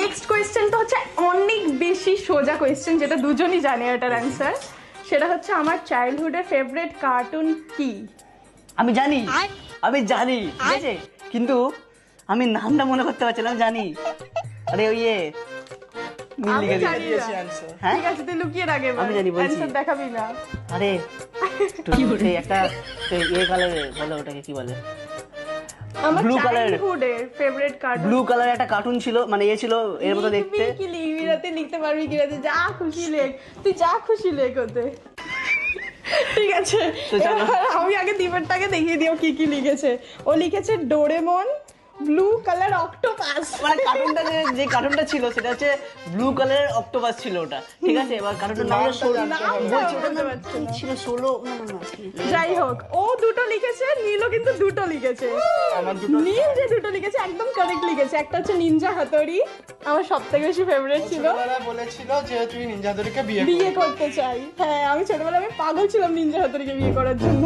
Next কোয়েশ্চেনটা হচ্ছে অনেক বেশি সোজা কোয়েশ্চেন, যেটা দুজনই জানে এটার অ্যান্সার। সেটা হচ্ছে আমার চাইল্ডহুডের ফেভারিট কার্টুন কি? আমি জানি ঠিক আছে, কিন্তু আমি নামটা মনে করতে পারছিলাম। জানি, আরে ওই নীল আমি লিখে দিয়েছে। জানি না। হ্যাঁ ঠিক আছে, তুই লুকিয়ে রাখ এবার, আমি জানি, বলছি। অ্যান্সার দেখাবি না। আরে সেই একটা কালারের বলে, ওটাকে কি বলে, আমার Blue colour। চাইল্ডহুডের ফেভারিট কার্টুন ব্লু কালার একটা কার্টুন ছিল, মানে ছিল এর মতো দেখতে। কি লিখবি রাতে, লিখতে পারবি কি রাতে, যা খুশি লেখ, তুই যা খুশি লেখ ওতে। ঠিক আছে, তো চলো। এবার আমি আগে দীপেরটাকে দেখিয়ে দিও কি কি লিখেছে। ও লিখেছে ডোরেমন, ব্লু কালার অক্টোপাস। মানে কার্টুনটা যে কার্টুনটা ছিল সেটা হচ্ছে ব্লু কালারের অক্টোপাস ছিল ওটা, ঠিক আছে। এবার কার্টুনটার নাম বলছি, ওটার নাম কি ছিল, সোলো যাই হোক, ও দুটো লিখেছে, নীলও কিন্তু দুটো লিখেছে। নীল যে দুটো লিখেছে একদম কারেক্ট লিখেছে। একটা হচ্ছে নিনজা হাতড়ি, আমার সবথেকে বেশি ফেভারিট ছিল। ছোটবেলায় বলেছিল যে তুই নিনজা হাতুড়িকে বিয়ে করতে চাই। হ্যাঁ, আমি ছোটবেলায় আমি পাগল ছিলাম নিনজা হাতড়িকে বিয়ে করার জন্য।